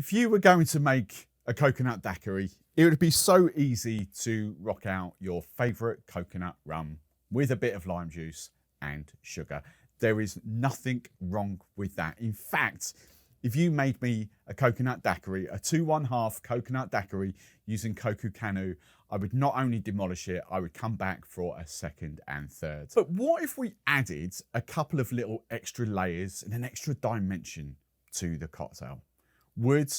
If you were going to make a coconut daiquiri, it would be so easy to rock out your favourite coconut rum with a bit of lime juice and sugar. There is nothing wrong with that. In fact, if you made me a coconut daiquiri, a 2-1/2 coconut daiquiri using Coconut, I would not only demolish it, I would come back for a second and third. But what if we added a couple of little extra layers and an extra dimension to the cocktail? Would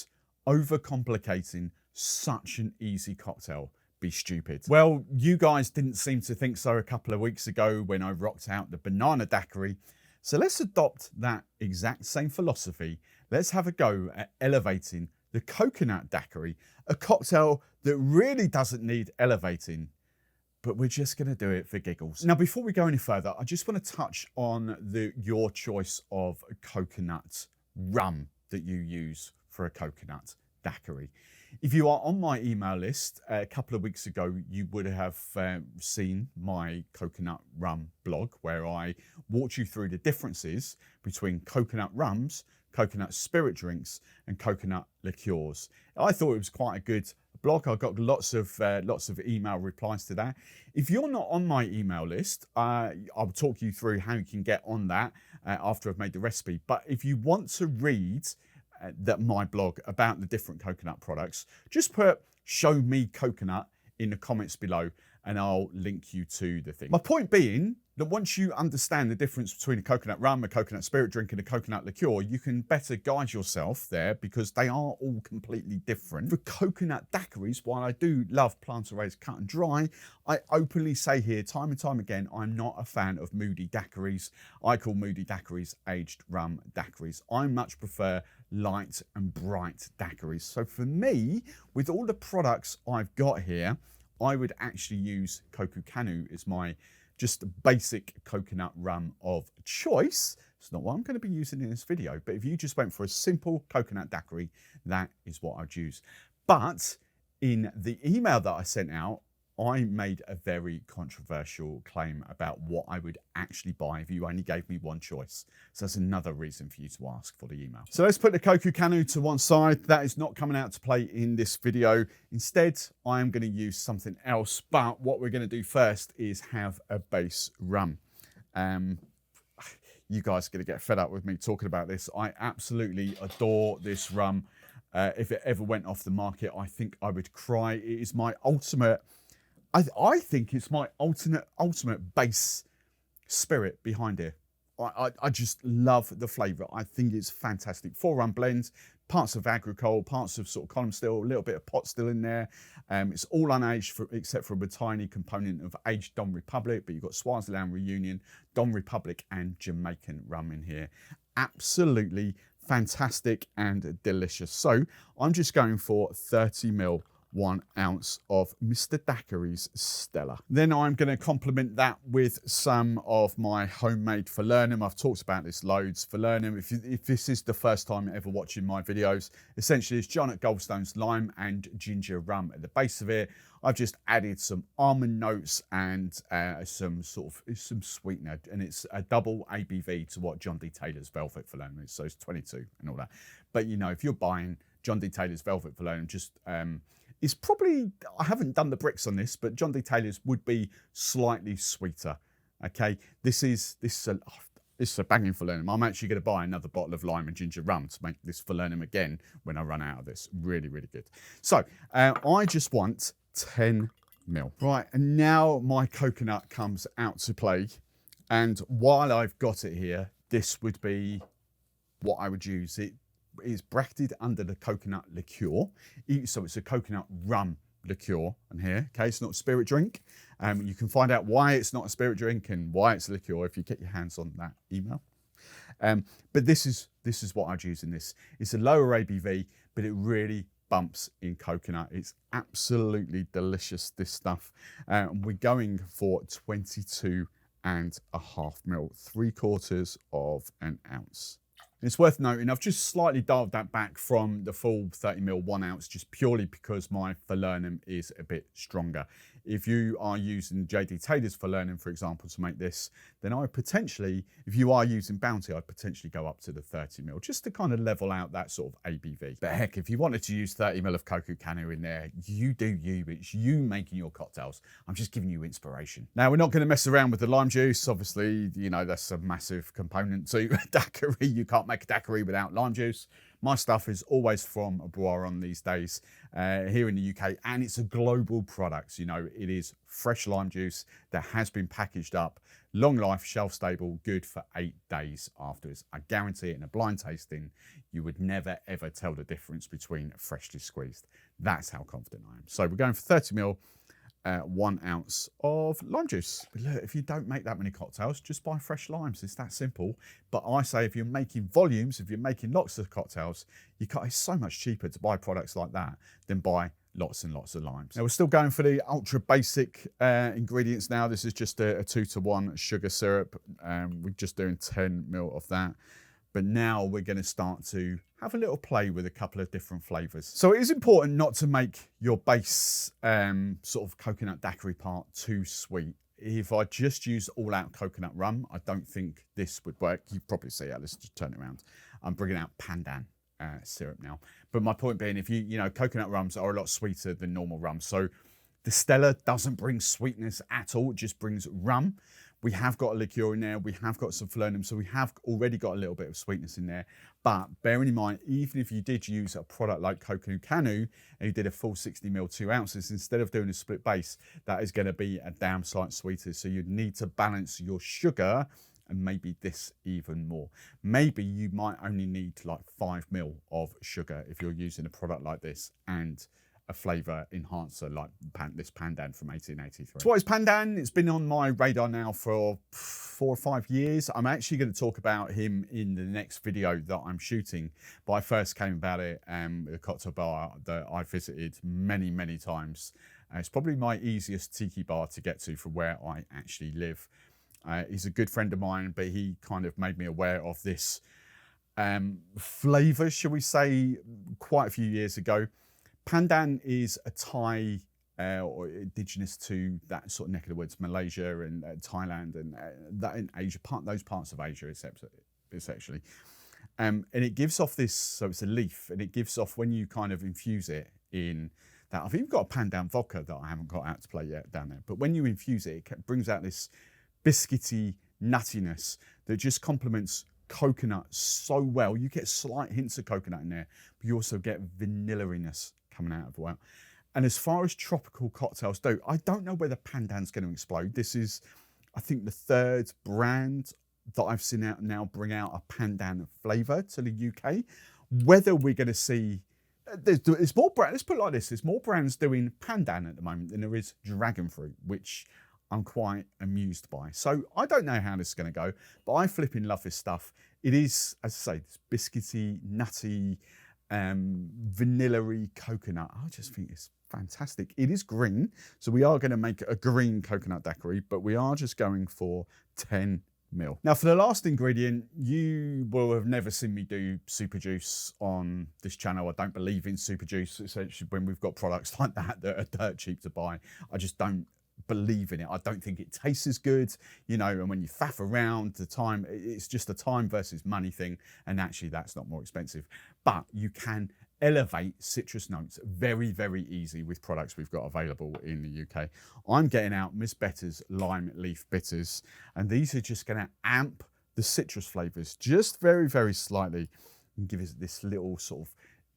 overcomplicating such an easy cocktail be stupid? Well, you guys didn't seem to think so a couple of weeks ago when I rocked out the banana daiquiri. So let's adopt that exact same philosophy. Let's have a go at elevating the coconut daiquiri, a cocktail that really doesn't need elevating, but we're just going to do it for giggles. Now, before we go any further, I just want to touch on your choice of coconut rum that you use for a coconut daiquiri. If you are on my email list, a couple of weeks ago, you would have seen my coconut rum blog where I walked you through the differences between coconut rums, coconut spirit drinks, and coconut liqueurs. I thought it was quite a good blog. I got lots of email replies to that. If you're not on my email list, I'll talk you through how you can get on that after I've made the recipe. But if you want to read my blog about the different coconut products, just put "show me coconut" in the comments below and I'll link you to the thing. My point being that once you understand the difference between a coconut rum, a coconut spirit drink and a coconut liqueur, you can better guide yourself there because they are all completely different. For coconut daiquiris, while I do love plant-raised cut and dry, I openly say here time and time again, I'm not a fan of moody daiquiris. I call moody daiquiris aged rum daiquiris. I much prefer light and bright daiquiris. So for me, with all the products I've got here, I would actually use Coconut as my just basic coconut rum of choice. It's not what I'm going to be using in this video, but if you just went for a simple coconut daiquiri, that is what I'd use. But in the email that I sent out, I made a very controversial claim about what I would actually buy if you only gave me one choice. So that's another reason for you to ask for the email. So let's put the Coconut to one side. That is not coming out to play in this video. Instead, I am going to use something else. But what we're going to do first is have a base rum. You guys are going to get fed up with me talking about this. I absolutely adore this rum. If it ever went off the market, I think I would cry. It is my ultimate... I think it's my ultimate base spirit behind it. I just love the flavour. I think it's fantastic. 4 rum blends, parts of agricole, parts of sort of column still, a little bit of pot still in there. It's all unaged except for a tiny component of aged Don Republic, but you've got Swaziland Reunion, Don Republic and Jamaican rum in here. Absolutely fantastic and delicious. So I'm just going for 30ml. 1 ounce of Mr. Daiquiri's Stella. Then I'm going to complement that with some of my homemade falernum. I've talked about this loads. Falernum, if this is the first time ever watching my videos, essentially it's John at Goldstone's lime and ginger rum at the base of it. I've just added some almond notes and some sweetener, and it's a double ABV to what John D. Taylor's Velvet Falernum is, so it's 22 and all that. But you know, if you're buying John D. Taylor's Velvet Falernum, just it's probably, I haven't done the bricks on this, but John D. Taylor's would be slightly sweeter. Okay, this is a banging falernum. I'm actually going to buy another bottle of lime and ginger rum to make this falernum again when I run out of this. Really, really good. So I just want 10ml. Right, and now my coconut comes out to play. And while I've got it here, this would be what I would use. It is bracketed under the coconut liqueur. So it's a coconut rum liqueur in here. Okay, it's not a spirit drink. You can find out why it's not a spirit drink and why it's a liqueur if you get your hands on that email. But this is what I'd use in this. It's a lower ABV, but it really bumps in coconut. It's absolutely delicious, this stuff. We're going for 22.5 ml, 3/4 of an ounce. It's worth noting, I've just slightly dialed that back from the full 30ml 1 ounce, just purely because my falernum is a bit stronger. if you are using JD Taylor's for learning, for example, to make this, then I potentially, if you are using Bounty, I'd potentially go up to the 30ml just to kind of level out that sort of ABV. But heck, if you wanted to use 30ml of Coco Canu in there, you do you. It's you making your cocktails. I'm just giving you inspiration. Now, we're not going to mess around with the lime juice. Obviously, you know, that's a massive component to a daiquiri. You can't make a daiquiri without lime juice. My stuff is always from Boiron these days here in the UK, and it's a global product. You know, it is fresh lime juice that has been packaged up, long life, shelf stable, good for 8 days afterwards. I guarantee it in a blind tasting, you would never ever tell the difference between freshly squeezed. That's how confident I am. So we're going for 30ml. 1 ounce of lime juice. But look, if you don't make that many cocktails, just buy fresh limes. It's that simple. But I say if you're making volumes, if you're making lots of cocktails, it's so much cheaper to buy products like that than buy lots and lots of limes. Now we're still going for the ultra basic ingredients now. This is just a 2-to-1 sugar syrup. We're just doing 10ml of that. But now we're going to start to have a little play with a couple of different flavors. So it is important not to make your base sort of coconut daiquiri part too sweet. If I just use all out coconut rum, I don't think this would work. You probably see how, let's just turn it around. I'm bringing out pandan syrup now. But my point being, if you know, coconut rums are a lot sweeter than normal rum. So the Stella doesn't bring sweetness at all, it just brings rum. We have got a liqueur in there, we have got some falernum, so we have already got a little bit of sweetness in there. But bearing in mind, even if you did use a product like Coconut Canu and you did a full 60ml, 2 ounces, instead of doing a split base, that is going to be a damn sight sweeter. So you'd need to balance your sugar and maybe this even more. Maybe you might only need like 5ml of sugar if you're using a product like this and a flavour enhancer like this pandan from 1883. So what is pandan? It's been on my radar now for 4 or 5 years. I'm actually going to talk about him in the next video that I'm shooting, but I first came about it at a cocktail bar that I visited many, many times. It's probably my easiest tiki bar to get to from where I actually live. He's a good friend of mine, but he kind of made me aware of this flavour, shall we say, quite a few years ago. Pandan is a Thai or indigenous to that sort of neck of the woods, Malaysia and Thailand and that in Asia, those parts of Asia essentially. And it gives off this, so it's a leaf, and it gives off when you kind of infuse it in that. I've even got a pandan vodka that I haven't got out to play yet down there. But when you infuse it, it brings out this biscuity nuttiness that just complements coconut so well. You get slight hints of coconut in there, but you also get vanilla-iness coming out of well. And as far as tropical cocktails go, I don't know whether pandan's going to explode. This is, I think, the 3rd brand that I've seen out now bring out a pandan flavour to the UK. Whether we're going to see, there's more brands, let's put it like this, there's more brands doing pandan at the moment than there is dragon fruit, which I'm quite amused by. So I don't know how this is going to go, but I flipping love this stuff. It is, as I say, this biscuity, nutty, vanilla-y coconut. I just think it's fantastic. It is green, so we are going to make a green coconut daiquiri, but we are just going for 10ml. Now for the last ingredient, you will have never seen me do super juice on this channel. I don't believe in super juice, essentially, when we've got products like that that are dirt cheap to buy. I just don't believe in it. I don't think it tastes as good, you know, and when you faff around the time, it's just a time versus money thing, and actually that's not more expensive. But you can elevate citrus notes very, very easy with products we've got available in the UK. I'm getting out Miss Better's Lime Leaf Bitters, and these are just going to amp the citrus flavours just very, very slightly and give us this little sort of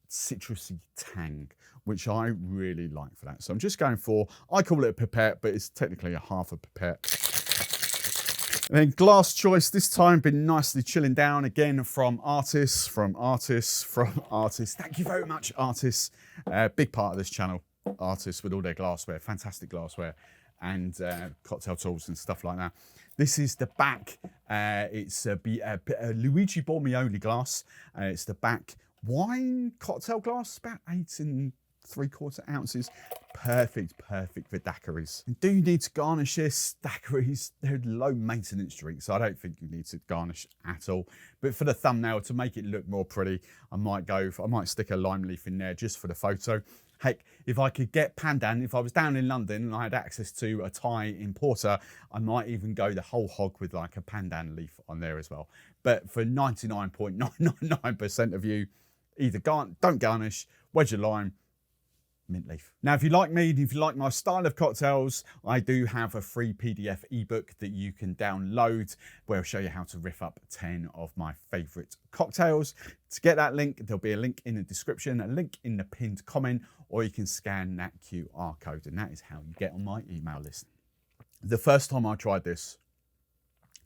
citrusy tang, which I really like for that. So I'm just going for, I call it a pipette, but it's technically a half a pipette. And then glass choice, this time been nicely chilling down again from artists. Thank you very much, artists. Big part of this channel, artists with all their glassware, fantastic glassware and cocktail tools and stuff like that. This is the back, it's a Luigi Bormioli glass. It's the back wine cocktail glass, about 8 3/4 ounces. perfect for daiquiris. And do you need to garnish this? Daiquiris, they're low maintenance drinks, so I don't think you need to garnish at all. But for the thumbnail, to make it look more pretty, I might stick a lime leaf in there just for the photo. Heck, if I could get pandan, if I was down in London and I had access to a Thai importer, I might even go the whole hog with like a pandan leaf on there as well. But for 99.999% of you, either don't garnish, wedge a lime, mint leaf. Now, if you like me, if you like my style of cocktails, I do have a free PDF ebook that you can download where I'll show you how to riff up 10 of my favorite cocktails. To get that link, there'll be a link in the description, a link in the pinned comment, or you can scan that QR code, and that is how you get on my email list. The first time I tried this,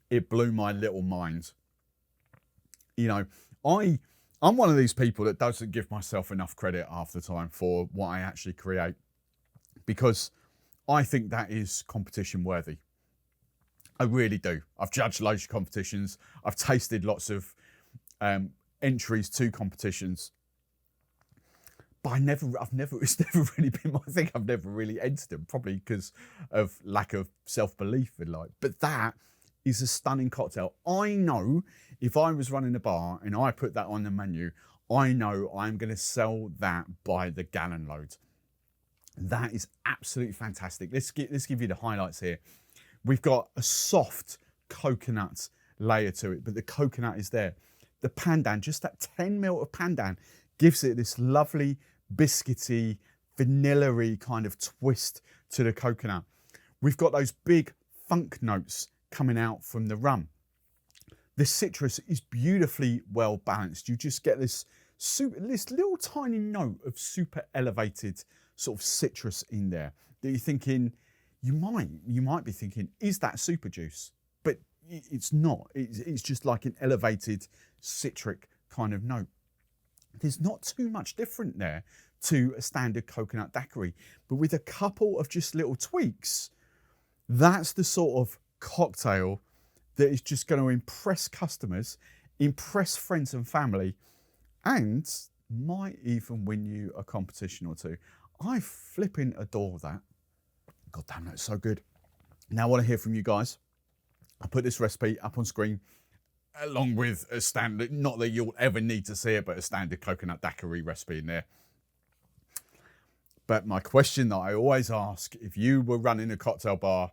it blew my little mind. You know, I'm one of these people that doesn't give myself enough credit half the time for what I actually create, because I think that is competition worthy. I really do. I've judged loads of competitions. I've tasted lots of entries to competitions, but it's never really been my thing. I've never really entered them, probably because of lack of self-belief in life. But that is a stunning cocktail. I know if I was running a bar and I put that on the menu, I know I'm going to sell that by the gallon load. That is absolutely fantastic. Let's give you the highlights here. We've got a soft coconut layer to it, but the coconut is there. The pandan, just that 10 ml of pandan, gives it this lovely biscuity, vanilla-y kind of twist to the coconut. We've got those big funk notes coming out from the rum. The citrus is beautifully well balanced. You just get this little tiny note of super elevated sort of citrus in there that you're thinking, you might be thinking, is that super juice? But it's not. It's just like an elevated citric kind of note. There's not too much different there to a standard coconut daiquiri, but with a couple of just little tweaks, that's the sort of cocktail that is just going to impress customers, impress friends and family, and might even win you a competition or two. I flipping adore that. God damn, that's so good. Now I want to hear from you guys. I put this recipe up on screen along with a standard, not that you'll ever need to see it, but a standard coconut daiquiri recipe in there. But my question that I always ask, if you were running a cocktail bar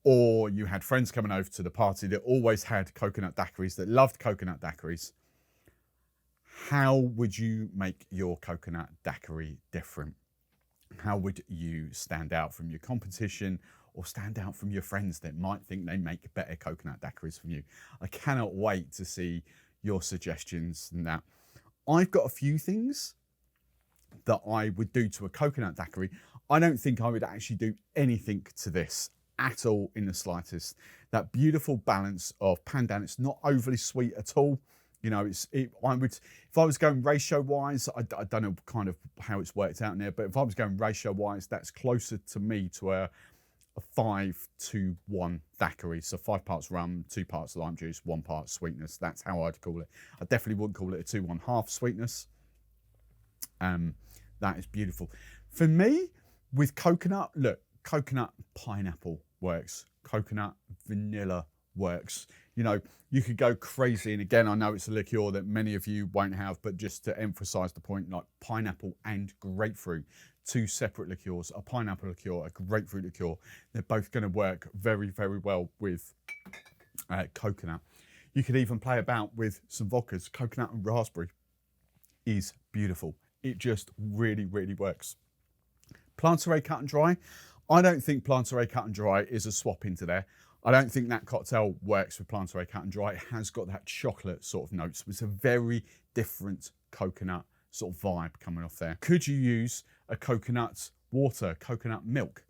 or you had friends coming over to the party that always had coconut daiquiris, that loved coconut daiquiris, how would you make your coconut daiquiri different? How would you stand out from your competition or stand out from your friends that might think they make better coconut daiquiris from you? I cannot wait to see your suggestions and that. I've got a few things that I would do to a coconut daiquiri. I don't think I would actually do anything to this at all in the slightest. That beautiful balance of pandan, it's not overly sweet at all. You know, if I was going ratio wise, I don't know kind of how it's worked out in there, but if I was going ratio wise, that's closer to me to a 5-to-1 daiquiri. So 5 parts rum, 2 parts lime juice, 1 part sweetness. That's how I'd call it. I definitely wouldn't call it a 2-1/2 sweetness. That is beautiful. For me, with coconut, look, coconut pineapple works. Coconut vanilla works. You know, you could go crazy. And again, I know it's a liqueur that many of you won't have, but just to emphasize the point, like pineapple and grapefruit, 2 separate liqueurs, a pineapple liqueur, a grapefruit liqueur. They're both going to work very, very well with coconut. You could even play about with some vodkas. Coconut and raspberry is beautiful. It just really, really works. Plantaray cut and dry. I don't think Plantaray cut and dry is a swap into there. I don't think that cocktail works with Plantaray cut and dry. It has got that chocolate sort of notes. It's a very different coconut sort of vibe coming off there. Could you use a coconut water, coconut milk?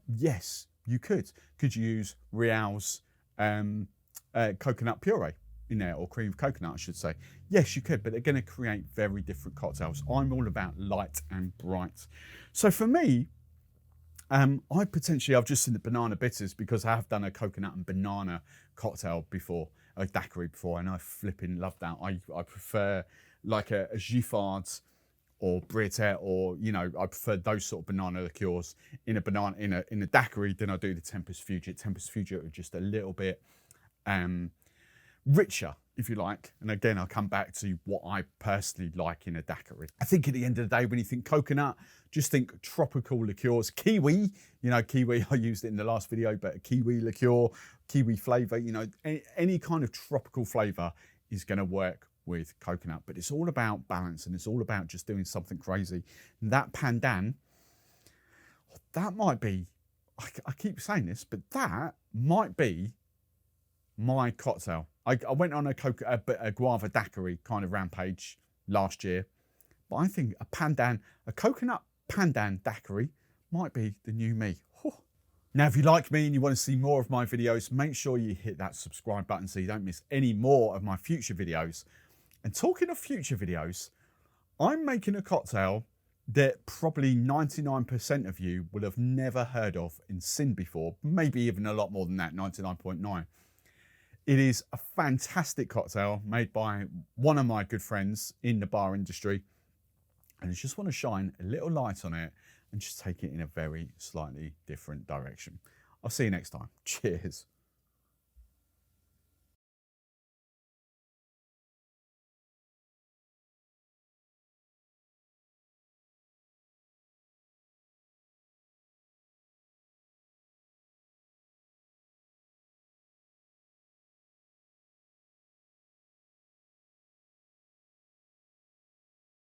Yes, you could. Could you use Real's coconut puree in there, or cream of coconut, I should say? Yes, you could, but they're going to create very different cocktails. I'm all about light and bright. So for me, I've just seen the banana bitters because I have done a coconut and banana cocktail before, a daiquiri before, and I flipping love that. I prefer like a Giffard or Briotet, or, you know, I prefer those sort of banana liqueurs in a daiquiri than I do the Tempest Fugit. Tempest Fugit are just a little bit richer, if you like. And again, I'll come back to what I personally like in a daiquiri. I think at the end of the day, when you think coconut, just think tropical liqueurs. Kiwi, you know, kiwi, I used it in the last video, but a kiwi liqueur, kiwi flavor, you know, any kind of tropical flavor is going to work with coconut. But it's all about balance, and it's all about just doing something crazy. And that pandan, that might be, I keep saying this, but that might be my cocktail. I went on a guava daiquiri kind of rampage last year, but I think a coconut pandan daiquiri might be the new me. Whew. Now, if you like me and you want to see more of my videos, make sure you hit that subscribe button so you don't miss any more of my future videos. And talking of future videos, I'm making a cocktail that probably 99% of you will have never heard of and seen before, maybe even a lot more than that, 99.9. It is a fantastic cocktail made by one of my good friends in the bar industry. And I just want to shine a little light on it and just take it in a very slightly different direction. I'll see you next time. Cheers.